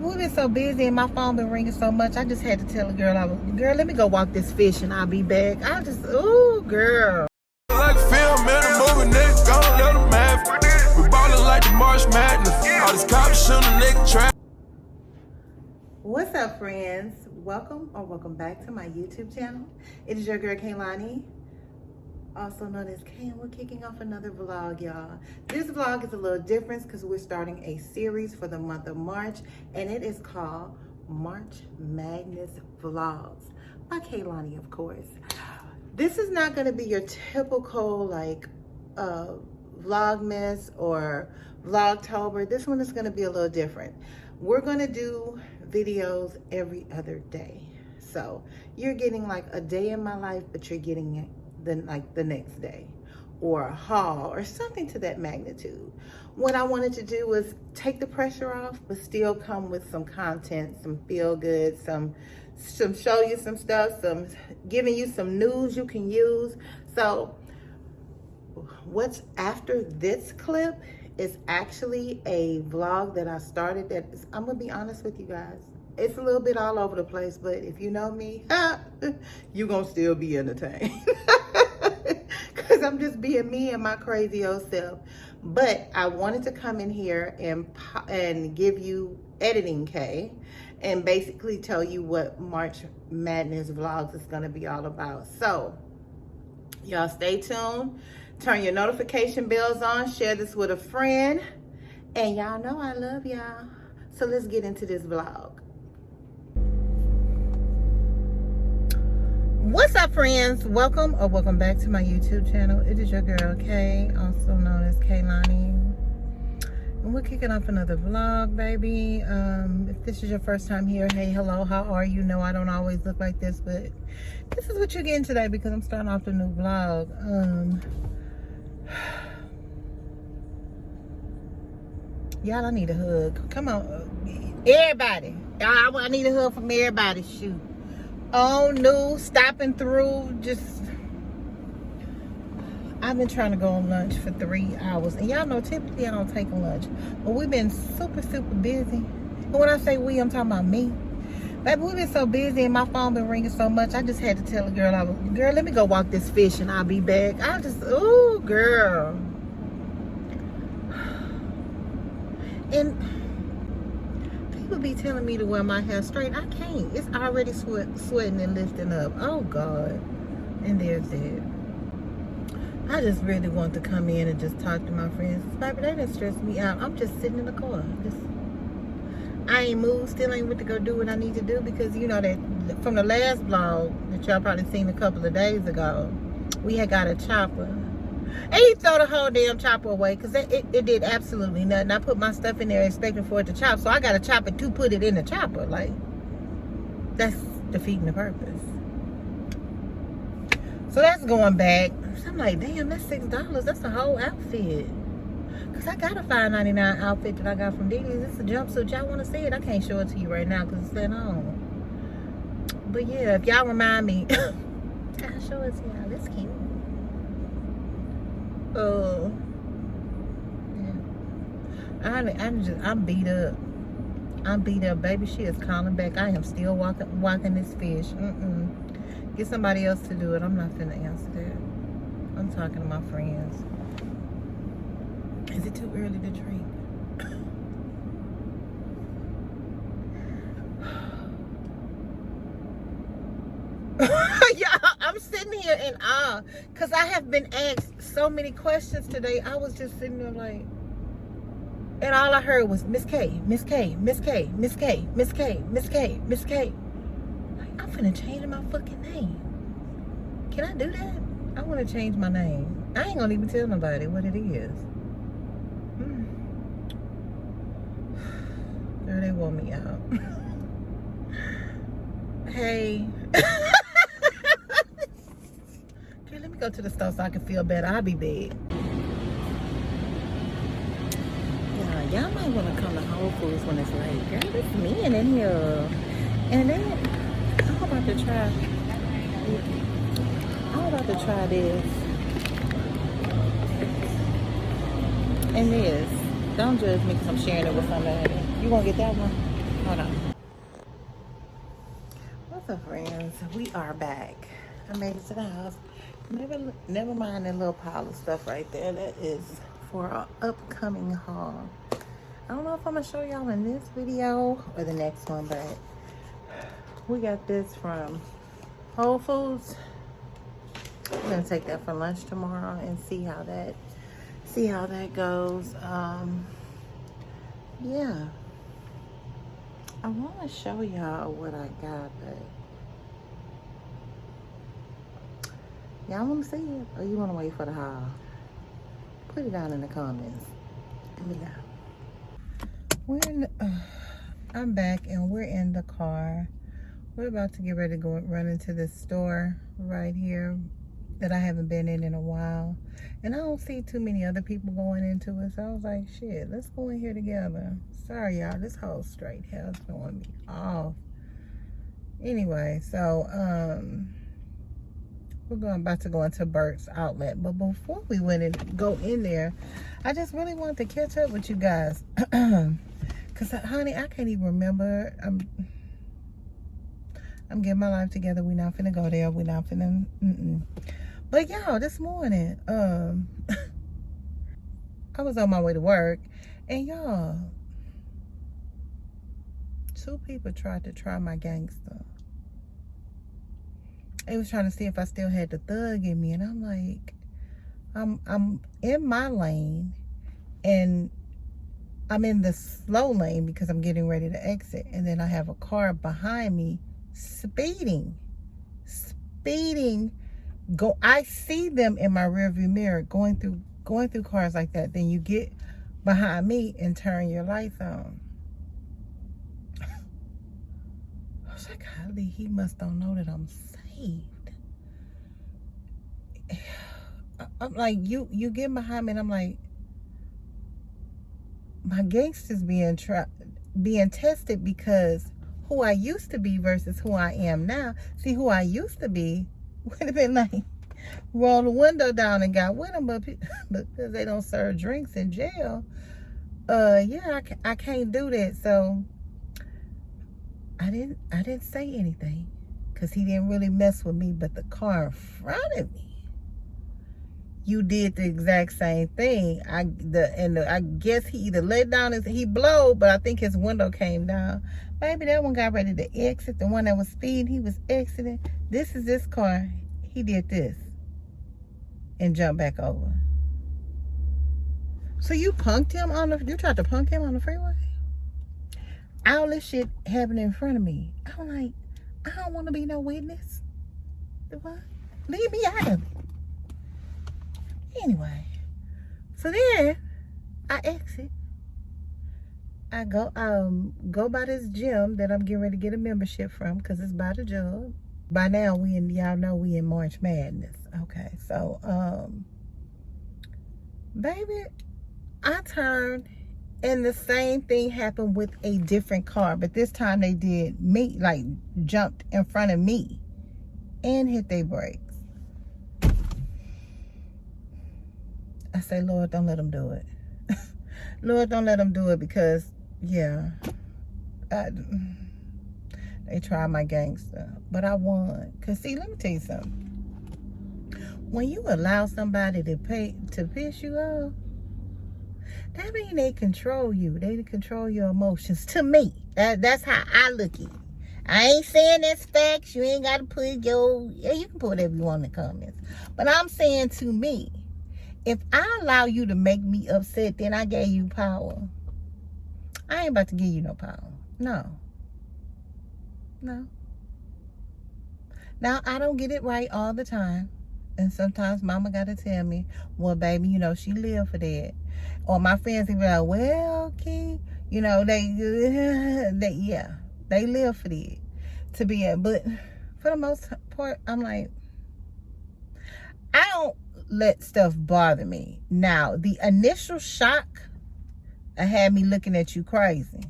We've been so busy and my phone been ringing so much. I just had to tell the girl, girl, let me go walk this fish and I'll be back. Ooh, girl. Like film in a movie, nigga, gon' let them have. We ballin' like the March Madness. All these cops shootin' nigga trap. What's up, friends? Welcome back to my YouTube channel. It is your girl, Kaye Lanhi, also known as Kaye, and we're kicking off another vlog, y'all. This vlog is a little different because we're starting a series for the month of March, and it is called March Madness Vlogs by Kaye Lanhi, of course. This is not going to be your typical like Vlogmas or Vlogtober. This one is going to be a little different. We're going to do videos every other day. So you're getting like a day in my life, but you're getting it the next day, or a haul or something to that magnitude. What I wanted to do was take the pressure off, but still come with some content, some feel good, some show you some stuff, some giving you some news you can use. So what's after this clip is actually a vlog that I started that is, I'm gonna be honest with you guys, it's a little bit all over the place, but if you know me, you're gonna still be entertained. Because I'm just being me and my crazy old self. But I wanted to come in here and give you editing Kaye and basically tell you what March Madness Vlogs is gonna be all about. So y'all stay tuned, turn your notification bells on, share this with a friend, and y'all know I love y'all. So let's get into this vlog. What's up, friends? Welcome back to my YouTube channel. It is your girl Kaye, also known as Kaye Lanhi, and we're kicking off another vlog, baby. If this is your first time here, hey, hello, how are you? No, I don't always look like this, but this is what you're getting today because I'm starting off the new vlog. Y'all, I need a hug. Come on, everybody. I need a hug from everybody. Shoot. Oh no, stopping through, I've been trying to go on lunch for 3 hours, and y'all know typically I don't take a lunch, but we've been super busy. And when I say we, I'm talking about me. Baby, we've been so busy and my phone been ringing so much, I just had to tell the girl, girl, let me go walk this fish and I'll be back. Ooh, girl. And people be telling me to wear my hair straight. I can't. It's already sweating and lifting up. Oh God. And there's it. I just really want to come in and just talk to my friends. Baby, they done stress me out. I'm just sitting in the car. I ain't moved. Still ain't went to go do what I need to do because you know that from the last vlog that y'all probably seen a couple of days ago, we had got a chopper. And he throw the whole damn chopper away because it did absolutely nothing. I put my stuff in there expecting for it to chop, so I got to chop it to put it in the chopper. Like, that's defeating the purpose. So that's going back. So I'm like, damn, that's $6. That's the whole outfit. Because I got a $5.99 outfit that I got from Diddy's. It's a jumpsuit. Y'all want to see it? I can't show it to you right now because it's not on. But yeah, if y'all remind me, I'll show it to y'all. It's cute. Oh, yeah. I'm beat up. I'm beat up, baby. She is calling back. I am still walking this fish. Get somebody else to do it. I'm not finna answer that. I'm talking to my friends. Is it too early to drink? Yeah, I'm sitting here in awe because I have been asked so many questions today. I was just sitting there like, and all I heard was Miss Kaye, Miss Kaye, Miss Kaye, Miss Kaye, Miss Kaye, Miss Kaye, Miss Kaye. Like, I'm finna change my fucking name. Can I do that? I want to change my name. I ain't gonna even tell nobody what it is. Girl, they wore me out. Hey. Let me go to the store so I can feel better. I'll be back. Yeah, y'all might want to come to Whole Foods when it's late. Girl, there's men in here. And then I'm about to try this. And this. Don't judge me because I'm sharing it with somebody. You gonna get that one? Hold on. What's up, friends? We are back. I made it to the house. Never mind that little pile of stuff right there. That is for our upcoming haul. I don't know if I'm gonna show y'all in this video or the next one, but we got this from Whole Foods. I'm gonna take that for lunch tomorrow and see how that goes. Yeah, I want to show y'all what I got, but y'all want to see it or you want to wait for the haul? Put it down in the comments. Let me know. I'm back and we're in the car. We're about to get ready to go run into this store right here that I haven't been in a while. And I don't see too many other people going into it. So I was like, shit, let's go in here together. Sorry, y'all. This whole straight hair is throwing me off. Anyway, so we're about to go into BURKE'S outlet. But before we go in there, I just really wanted to catch up with you guys. Because, honey, I can't even remember. I'm getting my life together. We're not finna go there. We're not finna... But, y'all, this morning, I was on my way to work. And, y'all, 2 people tried to try my gangster. They was trying to see if I still had the thug in me. And I'm like, I'm in my lane. And I'm in the slow lane because I'm getting ready to exit. And then I have a car behind me speeding. I see them in my rearview mirror going through cars like that. Then you get behind me and turn your lights on. I was like, golly, he must don't know that I'm saved. I'm like, you get behind me, and I'm like, my gangster's being tested because who I used to be versus who I am now. See, who I used to be would have been like, roll the window down and got with them, but because they don't serve drinks in jail, yeah, I can't do that. So I didn't say anything because he didn't really mess with me. But the car in front of me, you did the exact same thing. I guess he either let down he blowed, but I think his window came down. Maybe that one got ready to exit. The one that was speeding, he was exiting. This is this car. He did this and jumped back over. So you tried to punk him on the freeway? All this shit happened in front of me. I'm like, I don't want to be no witness. What? Leave me out of it. Anyway, so then I exit. I go by this gym that I'm getting ready to get a membership from because it's by the job. By now y'all know we in March Madness. Okay, so baby, I turned and the same thing happened with a different car, but this time they did me, like jumped in front of me and hit their brakes. I say, Lord, don't let them do it. Lord, don't let them do it because, yeah, they tried my gangster, but I won. Because, see, let me tell you something. When you allow somebody to piss you off, that means they control you. They control your emotions. To me, that's how I look at it. I ain't saying that's facts. You ain't got to put you can put whatever you want in the comments. But I'm saying to me, if I allow you to make me upset, then I gave you power. I ain't about to give you no power. No. Now, I don't get it right all the time. And sometimes mama got to tell me, well, baby, she lived for that. Or my friends be like, well, Key, they live for that. To be at, but for the most part, I'm like, I don't let stuff bother me. Now, the initial shock had me looking at you crazy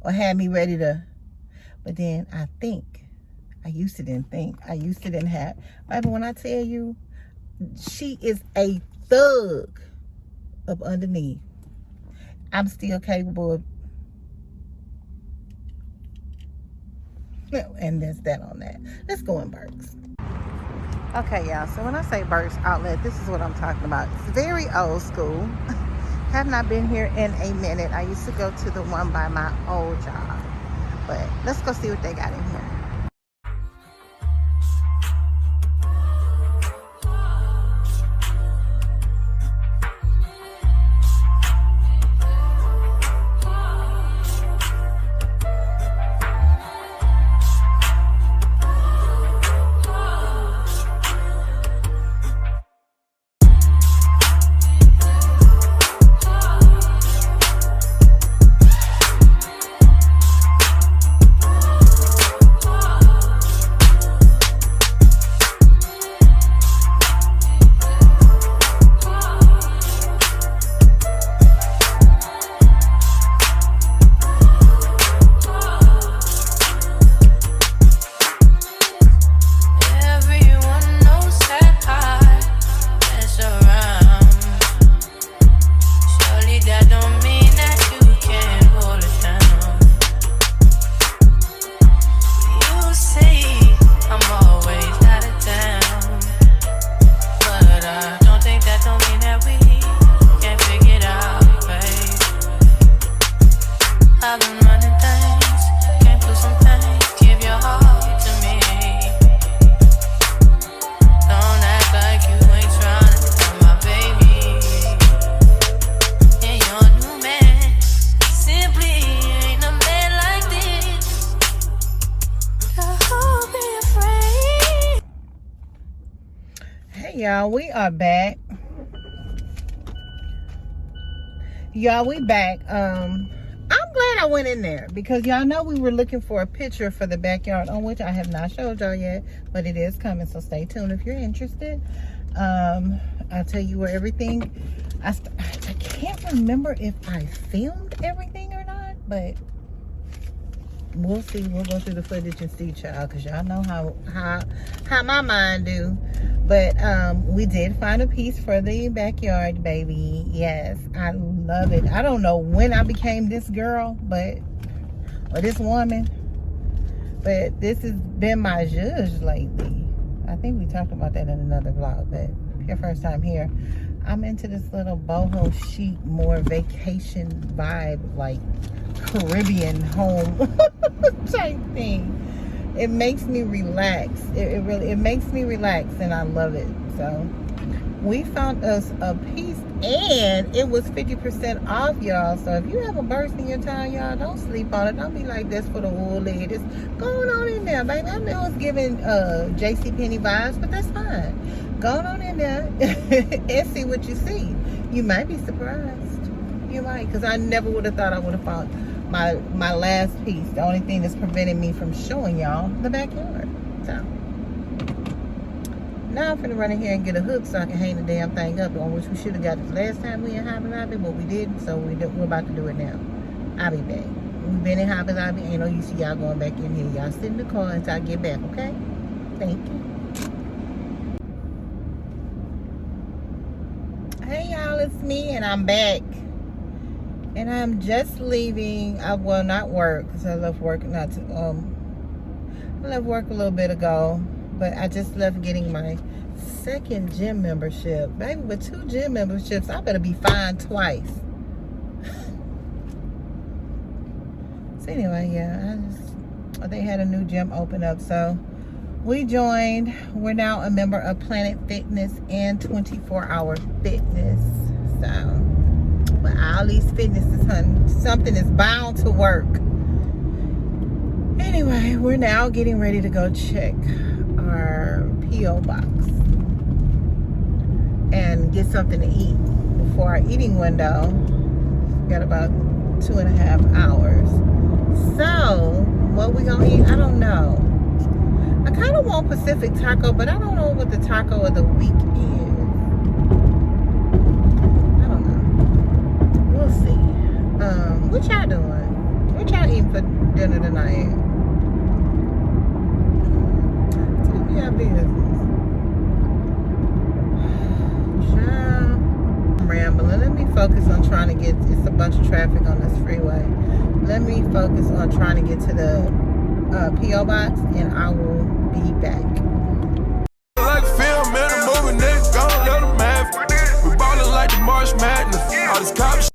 or had me ready to, but then I used to didn't think. I used to didn't have. Baby, when I tell you, she is a thug up underneath. I'm still capable of And that's that on that. Let's go in Burke's. Okay, y'all. So when I say Burke's Outlet, this is what I'm talking about. It's very old school. Have not been here in a minute. I used to go to the one by my old job. But let's go see what they got in here. Y'all, we are back. Y'all, we back. I'm glad I went in there because y'all know we were looking for a picture for the backyard, on which I have not showed y'all yet, but it is coming, so stay tuned if you're interested. I'll tell you where everything, I can't remember if I filmed everything or not, but we'll see. We'll go through the footage and see, y'all, because y'all know how my mind do. But we did find a piece for the backyard, baby. Yes, I love it. I don't know when I became this girl, or this woman, but this has been my zhuzh lately. I think we talked about that in another vlog, but if your first time here, I'm into this little boho chic, more vacation vibe, like Caribbean home type thing. It makes me relax. It really makes me relax, and I love it. So we found us a piece, and it was 50% off, y'all. So if you have a burst in your town, y'all, don't sleep on it. Don't be like, this for the old ladies. Going on in there, baby. I know it's giving JCPenney vibes, but that's fine. Go on in there and see what you see. You might be surprised. You might, because I never would have thought I would have found my last piece. The only thing that's preventing me from showing y'all the backyard. So now I'm finna run in here and get a hook so I can hang the damn thing up, on which we should have got it last time we in Hobby Lobby, but we didn't, so we're about to do it now. I'll be back. We've been in Hobby Lobby. Ain't no use y'all going back in here. Y'all sit in the car until I get back, okay? Thank you. Hey y'all, it's me, and I'm back. And I'm just leaving. Well, not work, because I left work I left work a little bit ago, but I just left getting my second gym membership. Baby, with 2 gym memberships, I better be fined twice. So anyway, yeah, they had a new gym open up, so we joined. We're now a member of Planet Fitness and 24-Hour Fitness. So but all these fitnesses, honey, something is bound to work. Anyway, we're now getting ready to go check our P.O. box and get something to eat before our eating window. We got about 2.5 hours. So, what we gonna eat? I don't know. I kind of want Pacific taco, but I don't know what the taco of the week is. We'll see. What y'all doing? What y'all eating for dinner tonight? Tell me your business. Child, I'm rambling. Let me focus on trying to get, it's a bunch of traffic on this freeway. Let me focus on trying to get to the P.O. box, and I will be back.